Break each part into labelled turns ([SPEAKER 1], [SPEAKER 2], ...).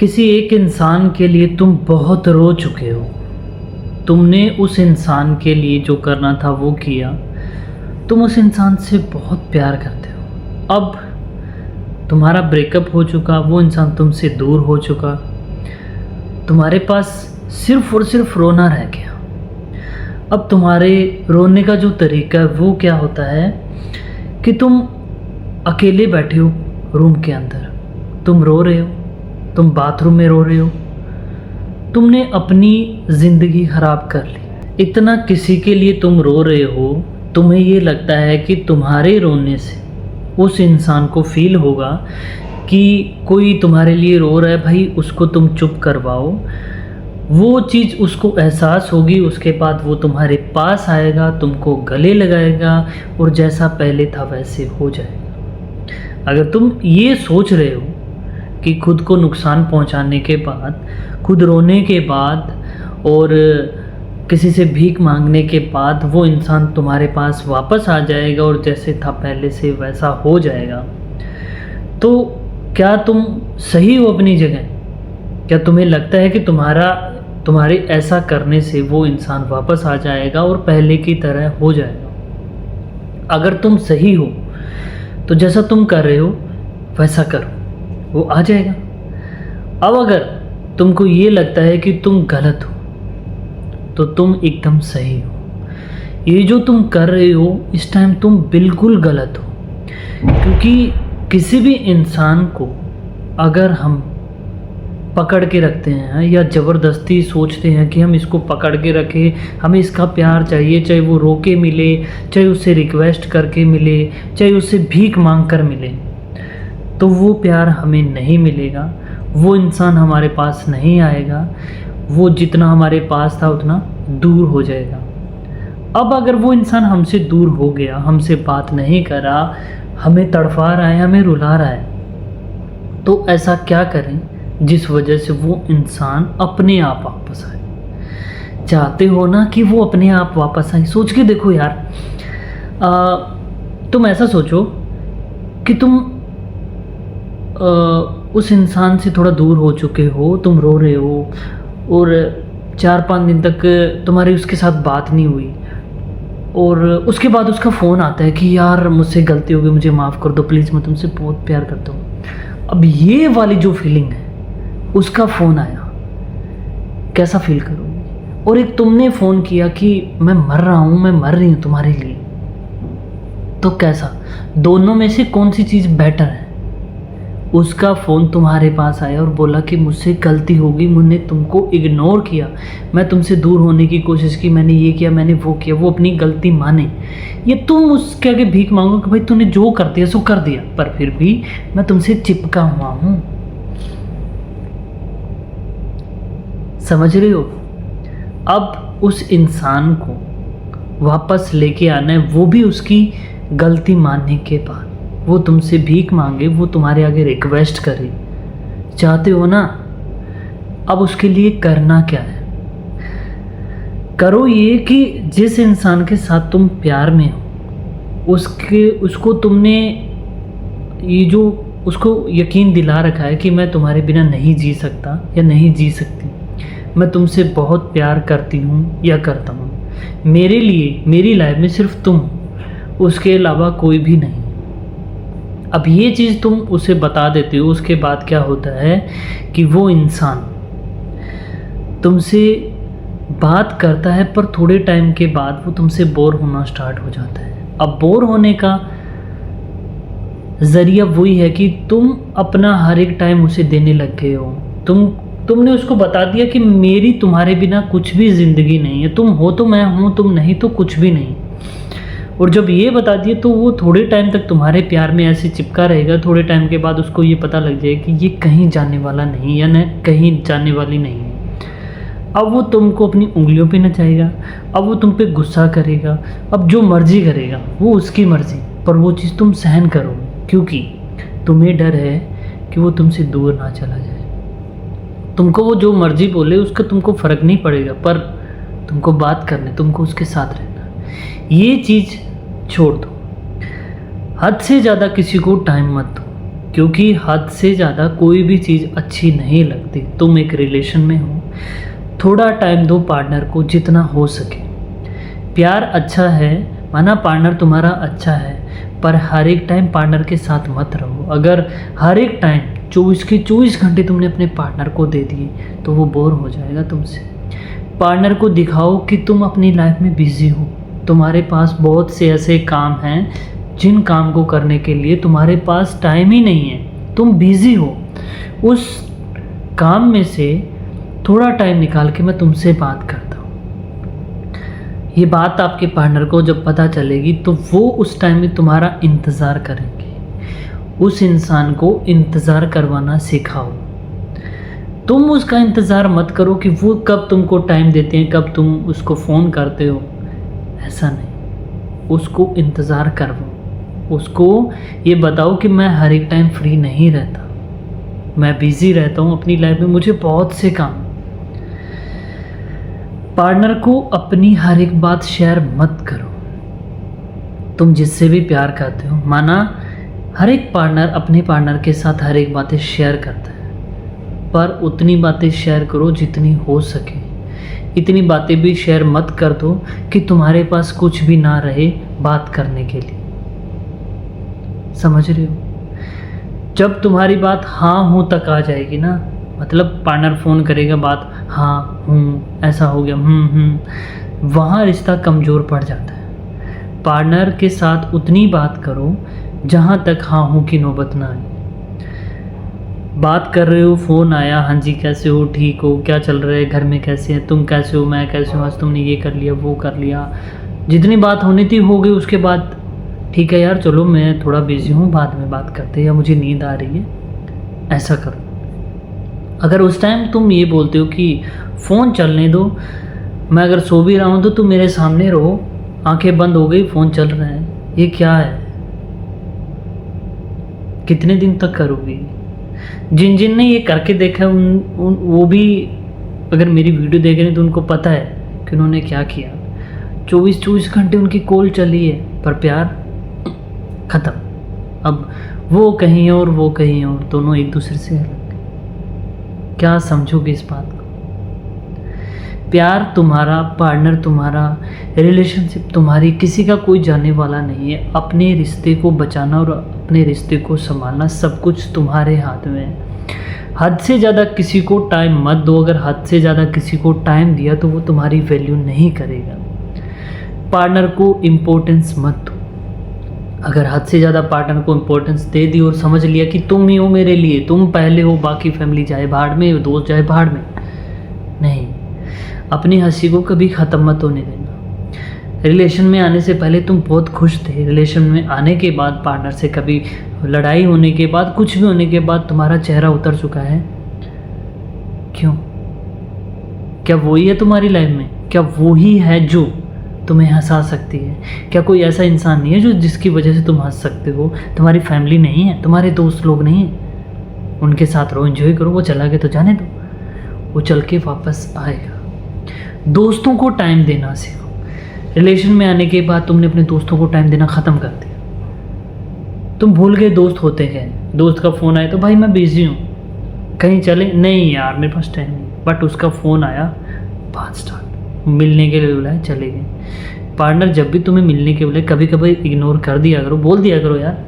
[SPEAKER 1] किसी एक इंसान के लिए तुम बहुत रो चुके हो। तुमने उस इंसान के लिए जो करना था वो किया। तुम उस इंसान से बहुत प्यार करते हो। अब तुम्हारा ब्रेकअप हो चुका, वो इंसान तुमसे दूर हो चुका। तुम्हारे पास सिर्फ और सिर्फ रोना रह गया। अब तुम्हारे रोने का जो तरीका है वो क्या होता है कि तुम अकेले बैठे हो रूम के अंदर, तुम रो रहे हो, तुम बाथरूम में रो रहे हो। तुमने अपनी ज़िंदगी ख़राब कर ली। इतना किसी के लिए तुम रो रहे हो, तुम्हें ये लगता है कि तुम्हारे रोने से उस इंसान को फील होगा कि कोई तुम्हारे लिए रो रहा है, भाई उसको तुम चुप करवाओ। वो चीज़ उसको एहसास होगी, उसके बाद वो तुम्हारे पास आएगा, तुमको गले लगाएगा और जैसा पहले था वैसे हो जाएगा। अगर तुम ये सोच रहे हो कि खुद को नुकसान पहुंचाने के बाद, खुद रोने के बाद और किसी से भीख मांगने के बाद वो इंसान तुम्हारे पास वापस आ जाएगा और जैसे था पहले से वैसा हो जाएगा, तो क्या तुम सही हो अपनी जगह? क्या तुम्हें लगता है कि तुम्हारे ऐसा करने से वो इंसान वापस आ जाएगा और पहले की तरह हो जाएगा? अगर तुम सही हो तो जैसा तुम कर रहे हो वैसा करो, वो आ जाएगा। अब अगर तुमको ये लगता है कि तुम गलत हो तो तुम एकदम सही हो। ये जो तुम कर रहे हो इस टाइम तुम बिल्कुल गलत हो, क्योंकि किसी भी इंसान को अगर हम पकड़ के रखते हैं या ज़बरदस्ती सोचते हैं कि हम इसको पकड़ के रखें, हमें इसका प्यार चाहिए, चाहे वो रो के मिले, चाहे उससे रिक्वेस्ट करके मिले, चाहे उससे भीख मांग कर मिले, तो वो प्यार हमें नहीं मिलेगा। वो इंसान हमारे पास नहीं आएगा। वो जितना हमारे पास था उतना दूर हो जाएगा। अब अगर वो इंसान हमसे दूर हो गया, हमसे बात नहीं करा, हमें तड़फा रहा है, हमें रुला रहा है, तो ऐसा क्या करें जिस वजह से वो इंसान अपने आप वापस आए? चाहते हो ना कि वो अपने आप वापस आए? सोच के देखो यार। तुम ऐसा सोचो कि तुम उस इंसान से थोड़ा दूर हो चुके हो, तुम रो रहे हो और 4-5 दिन तक तुम्हारी उसके साथ बात नहीं हुई, और उसके बाद उसका फ़ोन आता है कि यार मुझसे गलती हो गई, मुझे माफ़ कर दो प्लीज़, मैं तुमसे बहुत प्यार करता हूँ। अब ये वाली जो फीलिंग है, उसका फ़ोन आया, कैसा फील करोगे? और एक तुमने फ़ोन किया कि मैं मर रहा हूँ, मैं मर रही हूँ तुम्हारे लिए, तो कैसा? दोनों में से कौन सी चीज़ बेटर है? उसका फ़ोन तुम्हारे पास आया और बोला कि मुझसे गलती होगी, मैंने तुमको इग्नोर किया, मैं तुमसे दूर होने की कोशिश की, मैंने ये किया, मैंने वो किया, वो अपनी गलती माने। ये तुम उसके आगे भीख मांगो कि भाई तूने जो कर दिया सो कर दिया, पर फिर भी मैं तुमसे चिपका हुआ हूँ। समझ रहे हो? अब उस इंसान को वापस लेके आना है, वो भी उसकी गलती मानने के बाद। वो तुमसे भीख मांगे, वो तुम्हारे आगे रिक्वेस्ट करे, चाहते हो ना? अब उसके लिए करना क्या है? करो ये कि जिस इंसान के साथ तुम प्यार में हो, उसको तुमने ये जो उसको यकीन दिला रखा है कि मैं तुम्हारे बिना नहीं जी सकता या नहीं जी सकती, मैं तुमसे बहुत प्यार करती हूँ या करता हूँ, मेरे लिए मेरी लाइफ में सिर्फ तुम हो, उसके अलावा कोई भी नहीं। अब ये चीज़ तुम उसे बता देते हो, उसके बाद क्या होता है कि वो इंसान तुमसे बात करता है, पर थोड़े टाइम के बाद वो तुमसे बोर होना स्टार्ट हो जाता है। अब बोर होने का ज़रिया वही है कि तुम अपना हर एक टाइम उसे देने लग गए हो। तुमने उसको बता दिया कि मेरी तुम्हारे बिना कुछ भी ज़िंदगी नहीं है, तुम हो तो मैं हूँ, तुम नहीं तो कुछ भी नहीं। और जब ये बता दिए तो वो थोड़े टाइम तक तुम्हारे प्यार में ऐसे चिपका रहेगा। थोड़े टाइम के बाद उसको ये पता लग जाए कि ये कहीं जाने वाला नहीं, या न कहीं जाने वाली नहीं है। अब वो तुमको अपनी उंगलियों पे नचाएगा, अब वो तुम पे गुस्सा करेगा, अब जो मर्जी करेगा वो उसकी मर्ज़ी, पर वो चीज़ तुम सहन करो, क्योंकि तुम्हें डर है कि वो तुमसे दूर ना चला जाए। तुमको वो जो मर्जी बोले उसका तुमको फ़र्क नहीं पड़ेगा, पर तुमको बात करनी, तुमको उसके साथ रहना। ये चीज़ छोड़ दो। हद से ज़्यादा किसी को टाइम मत दो। क्योंकि हद से ज़्यादा कोई भी चीज़ अच्छी नहीं लगती। तुम एक रिलेशन में हो, थोड़ा टाइम दो पार्टनर को जितना हो सके। प्यार अच्छा है, माना पार्टनर तुम्हारा अच्छा है, पर हर एक टाइम पार्टनर के साथ मत रहो। अगर हर एक टाइम 24 के 24 घंटे तुमने अपने पार्टनर को दे दिए तो वो बोर हो जाएगा तुमसे। पार्टनर को दिखाओ कि तुम अपनी लाइफ में बिज़ी हो, तुम्हारे पास बहुत से ऐसे काम हैं जिन काम को करने के लिए तुम्हारे पास टाइम ही नहीं है, तुम बिज़ी हो। उस काम में से थोड़ा टाइम निकाल के मैं तुमसे बात करता हूँ। ये बात आपके पार्टनर को जब पता चलेगी तो वो उस टाइम में तुम्हारा इंतज़ार करेंगे। उस इंसान को इंतज़ार करवाना सिखाओ। तुम उसका इंतज़ार मत करो कि वो कब तुमको टाइम देते हैं, कब तुम उसको फ़ोन करते हो, ऐसा नहीं। उसको इंतज़ार करवाओ। उसको ये बताओ कि मैं हर एक टाइम फ्री नहीं रहता, मैं बिज़ी रहता हूँ अपनी लाइफ में, मुझे बहुत से काम। पार्टनर को अपनी हर एक बात शेयर मत करो। तुम जिससे भी प्यार करते हो, माना हर एक पार्टनर अपने पार्टनर के साथ हर एक बातें शेयर करता है, पर उतनी बातें शेयर करो जितनी हो सके। इतनी बातें भी शेयर मत कर दो कि तुम्हारे पास कुछ भी ना रहे बात करने के लिए। समझ रहे हो? जब तुम्हारी बात हाँ हूँ तक आ जाएगी ना, मतलब पार्टनर फ़ोन करेगा, बात हाँ हूँ, ऐसा हो गया, वहाँ रिश्ता कमज़ोर पड़ जाता है। पार्टनर के साथ उतनी बात करो जहाँ तक हाँ हूँ की नौबत ना आए। बात कर रहे हो, फ़ोन आया, हाँ जी कैसे हो, ठीक हो, क्या चल रहा है, घर में कैसे हैं, तुम कैसे हो, मैं कैसे हूँ, आज तुमने ये कर लिया, वो कर लिया। जितनी बात होनी थी हो गई। उसके बाद ठीक है यार, चलो मैं थोड़ा बिज़ी हूँ, बाद में बात करते हैं, या मुझे नींद आ रही है, ऐसा करो। अगर उस टाइम तुम ये बोलते हो कि फ़ोन चलने दो, मैं अगर सो भी रहा हूँ तो तुम मेरे सामने रहो, आंखें बंद हो गई, फ़ोन चल रहा है, ये क्या है? कितने दिन तक करोगी? जिन जिन ने ये करके देखा है वो भी अगर मेरी वीडियो देख रहे हैं तो उनको पता है कि उन्होंने क्या किया। 24 घंटे उनकी कॉल चली है, पर प्यार ख़त्म। अब वो कहीं और वो कहीं और, दोनों एक दूसरे से अलग। क्या समझोगे इस बात को? प्यार तुम्हारा, पार्टनर तुम्हारा, रिलेशनशिप तुम्हारी, किसी का कोई जाने वाला नहीं है। अपने रिश्ते को बचाना और अपने रिश्ते को संभालना सब कुछ तुम्हारे हाथ में है। हद से ज़्यादा किसी को टाइम मत दो। अगर हद से ज़्यादा किसी को टाइम दिया तो वो तुम्हारी वैल्यू नहीं करेगा। पार्टनर को इम्पोर्टेंस मत दो। अगर हद से ज़्यादा पार्टनर को इम्पोर्टेंस दे दी और समझ लिया कि तुम ही हो मेरे लिए, तुम पहले हो, बाकी फैमिली जाए भाड़ में, दोस्त जाए भाड़ में, नहीं। अपनी हंसी को कभी ख़त्म मत होने देना। रिलेशन में आने से पहले तुम बहुत खुश थे, रिलेशन में आने के बाद पार्टनर से कभी लड़ाई होने के बाद, कुछ भी होने के बाद तुम्हारा चेहरा उतर चुका है। क्यों? क्या वही है तुम्हारी लाइफ में? क्या वही है जो तुम्हें हंसा सकती है? क्या कोई ऐसा इंसान नहीं है जो जिसकी वजह से तुम हंस सकते हो? तुम्हारी फैमिली नहीं है, तुम्हारे दोस्त लोग नहीं हैं? उनके साथ रहो, एंजॉय करो। वो चला गया तो जाने दो, वो चल के वापस आएगा। दोस्तों को टाइम देना सीखो। रिलेशन में आने के बाद तुमने अपने दोस्तों को टाइम देना ख़त्म कर दिया। तुम भूल गए दोस्त होते हैं। दोस्त का फ़ोन आया तो भाई मैं बिज़ी हूँ, कहीं चले, नहीं यार मेरे पास टाइम नहीं। बट उसका फ़ोन आया, बात स्टार्ट, मिलने के लिए बुलाया, चले गए। पार्टनर जब भी तुम्हें मिलने के लिए कभी कभी इग्नोर कर दिया करो, बोल दिया करो यार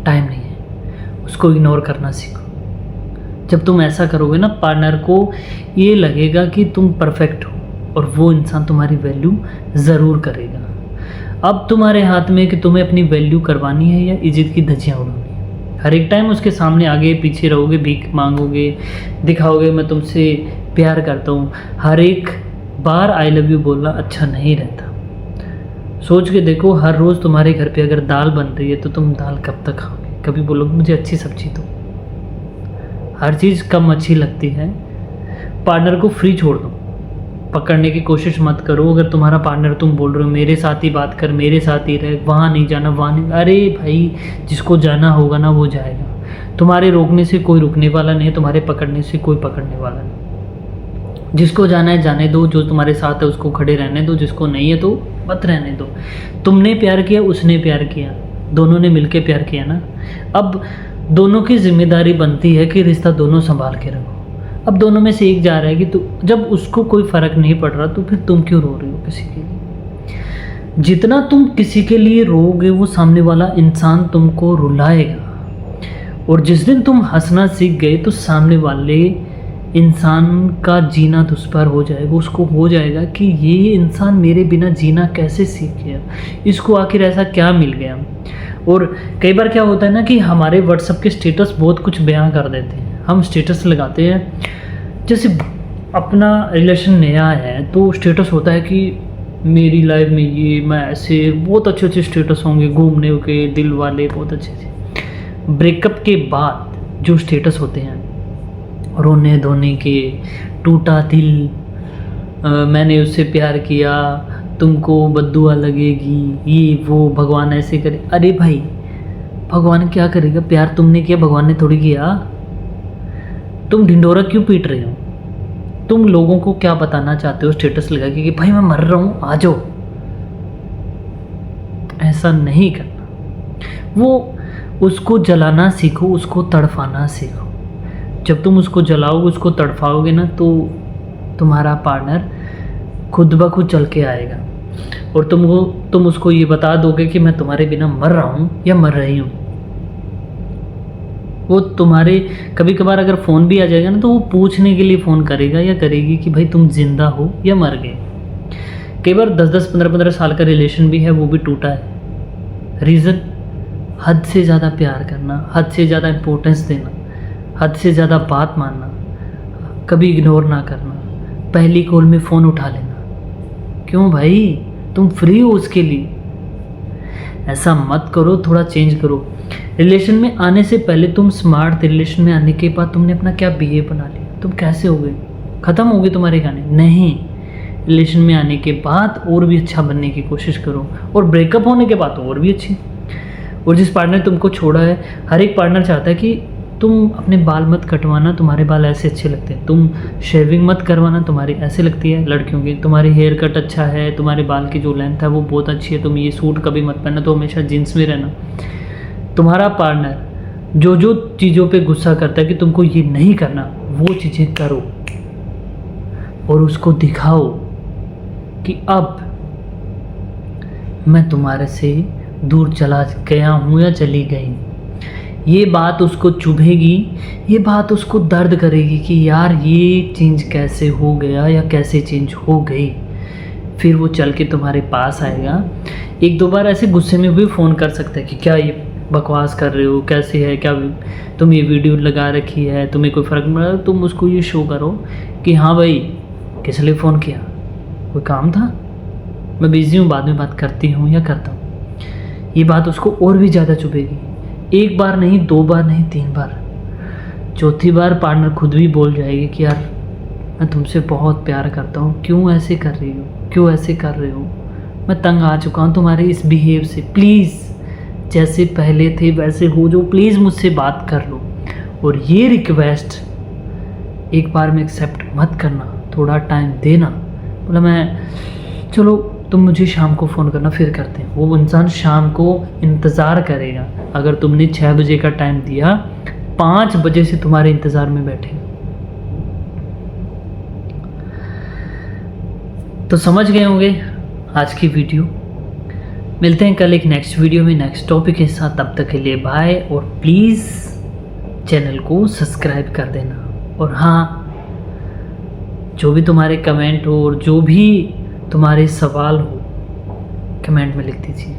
[SPEAKER 1] टाइम नहीं है, उसको इग्नोर करना सीखो। जब तुम ऐसा करोगे ना, पार्टनर को ये लगेगा कि तुम परफेक्ट हो और वो इंसान तुम्हारी वैल्यू ज़रूर करेगा। अब तुम्हारे हाथ में कि तुम्हें अपनी वैल्यू करवानी है या इज्जत की धज्जियाँ उड़ानी है। हर एक टाइम उसके सामने आगे पीछे रहोगे, भीख मांगोगे, दिखाओगे मैं तुमसे प्यार करता हूँ। हर एक बार आई लव यू बोलना अच्छा नहीं रहता। सोच के देखो, हर रोज़ तुम्हारे घर पे अगर दाल बन रही है तो तुम दाल कब तक खाओगे? कभी बोलोगे मुझे अच्छी सब्जी दो। हर चीज़ कम अच्छी लगती है। पार्टनर को फ्री छोड़ दो, पकड़ने की कोशिश मत करो। अगर तुम्हारा पार्टनर, तुम बोल रहे हो मेरे साथ ही बात कर, मेरे साथ ही रहे, वहाँ नहीं जाना, वहाँ नहीं, अरे भाई जिसको जाना होगा ना वो जाएगा। तुम्हारे रोकने से कोई रुकने वाला नहीं है, तुम्हारे पकड़ने से कोई पकड़ने वाला नहीं। जिसको जाना है जाने दो, जो तुम्हारे साथ है उसको खड़े रहने दो, जिसको नहीं है तो मत रहने दो। तुमने प्यार किया, उसने प्यार किया, दोनों ने मिलके प्यार किया ना। अब दोनों की जिम्मेदारी बनती है कि रिश्ता दोनों संभाल के रखो। अब दोनों में से एक जा रहा है कि जब उसको कोई फ़र्क नहीं पड़ रहा तो फिर तुम क्यों रो रही हो किसी के लिए? जितना तुम किसी के लिए रोओगे वो सामने वाला इंसान तुमको रुलाएगा, और जिस दिन तुम हंसना सीख गए तो सामने वाले इंसान का जीना दुश्वार हो जाएगा। उसको हो जाएगा कि ये इंसान मेरे बिना जीना कैसे सीख गया, इसको आखिर ऐसा क्या मिल गया। और कई बार क्या होता है ना कि हमारे व्हाट्सएप के स्टेटस बहुत कुछ बयां कर देते हैं। हम स्टेटस लगाते हैं, जैसे अपना रिलेशन नया है तो स्टेटस होता है कि मेरी लाइफ में ये, मैं ऐसे, बहुत अच्छे अच्छे स्टेटस होंगे, घूमने के, दिल वाले, बहुत अच्छे अच्छे। ब्रेकअप के बाद जो स्टेटस होते हैं, रोने धोने के, टूटा दिल, मैंने उससे प्यार किया, तुमको बद्दुआ लगेगी, ये वो, भगवान ऐसे करे। अरे भाई, भगवान क्या करेगा? प्यार तुमने किया, भगवान ने थोड़ी किया। तुम ढिंढोरा क्यों पीट रहे हो? तुम लोगों को क्या बताना चाहते हो स्टेटस लगा के कि भाई मैं मर रहा हूँ, आ जाओ? ऐसा नहीं करना। वो उसको जलाना सीखो, उसको तड़फाना सीखो। जब तुम उसको जलाओगे, उसको तड़फाओगे ना, तो तुम्हारा पार्टनर खुद ब खुद चल के आएगा, और तुम उसको ये बता दोगे कि मैं तुम्हारे बिना मर रहा हूँ या मर रही हूँ। वो तुम्हारे, कभी कभार अगर फ़ोन भी आ जाएगा ना, तो वो पूछने के लिए फ़ोन करेगा या करेगी कि भाई तुम जिंदा हो या मर गए। कई बार 10-10, 15-15 साल का रिलेशन भी है, वो भी टूटा है। रीज़न, हद से ज़्यादा प्यार करना, हद से ज़्यादा इम्पोर्टेंस देना, हद से ज़्यादा बात मानना, कभी इग्नोर ना करना, पहली कॉल में फ़ोन उठा लेना। क्यों भाई, तुम फ्री हो उसके लिए? ऐसा मत करो, थोड़ा चेंज करो। रिलेशन में आने से पहले तुम स्मार्ट थे, रिलेशन में आने के बाद तुमने अपना क्या बिहेव बना लिया, तुम कैसे हो गए, ख़त्म हो गए तुम्हारे गाने? नहीं, रिलेशन में आने के बाद और भी अच्छा बनने की कोशिश करो, और ब्रेकअप होने के बाद और भी अच्छी। और जिस पार्टनर तुमको छोड़ा है, हर एक पार्टनर चाहता है कि तुम अपने बाल मत कटवाना, तुम्हारे बाल ऐसे अच्छे लगते हैं, तुम शेविंग मत करवाना, तुम्हारी ऐसे लगती है लड़कियों की, तुम्हारी हेयर कट अच्छा है, तुम्हारे बाल की जो लेंथ है वो बहुत अच्छी है, तुम ये सूट कभी मत पहनना, तो हमेशा जीन्स में रहना। तुम्हारा पार्टनर जो जो चीज़ों पे गुस्सा करता है कि तुमको ये नहीं करना, वो चीज़ें करो और उसको दिखाओ कि अब मैं तुम्हारे से दूर चला गया हूँ या चली गई। ये बात उसको चुभेगी, ये बात उसको दर्द करेगी कि यार ये चेंज कैसे हो गया या कैसे चेंज हो गई। फिर वो चल के तुम्हारे पास आएगा। एक दो बार ऐसे गुस्से में भी फ़ोन कर सकता है कि क्या ये बकवास कर रहे हो, कैसे है, क्या तुम ये वीडियो लगा रखी है, तुम्हें कोई फ़र्क नहीं पड़ा। तुम उसको ये शो करो कि हाँ भाई, किस लिए फ़ोन किया, कोई काम था, मैं बिज़ी हूँ, बाद में बात करती हूँ या करता हूँ। ये बात उसको और भी ज़्यादा चुभेगी। एक बार नहीं, दो बार नहीं, 3 बार, चौथी बार पार्टनर खुद भी बोल जाएगी कि यार मैं तुमसे बहुत प्यार करता हूँ, क्यों ऐसे कर रही हो, क्यों ऐसे कर रहे हो, मैं तंग आ चुका हूँ तुम्हारे इस बिहेव से, प्लीज़ जैसे पहले थे वैसे हो जो, प्लीज़ मुझसे बात कर लो। और ये रिक्वेस्ट एक बार में एक्सेप्ट मत करना, थोड़ा टाइम देना। बोला मैं, चलो तुम मुझे शाम को फ़ोन करना, फिर करते हैं। वो इंसान शाम को इंतज़ार करेगा। अगर तुमने 6 बजे का टाइम दिया, 5 बजे से तुम्हारे इंतज़ार में बैठे। तो समझ गए होंगे आज की वीडियो। मिलते हैं कल एक नेक्स्ट वीडियो में नेक्स्ट टॉपिक के साथ। तब तक के लिए बाय, और प्लीज़ चैनल को सब्सक्राइब कर देना। और हाँ, जो भी तुम्हारे कमेंट हो और जो भी तुम्हारे सवाल हो, कमेंट में लिख दीजिए।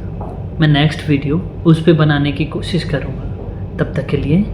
[SPEAKER 1] मैं नेक्स्ट वीडियो उस पे बनाने की कोशिश करूँगा। तब तक के लिए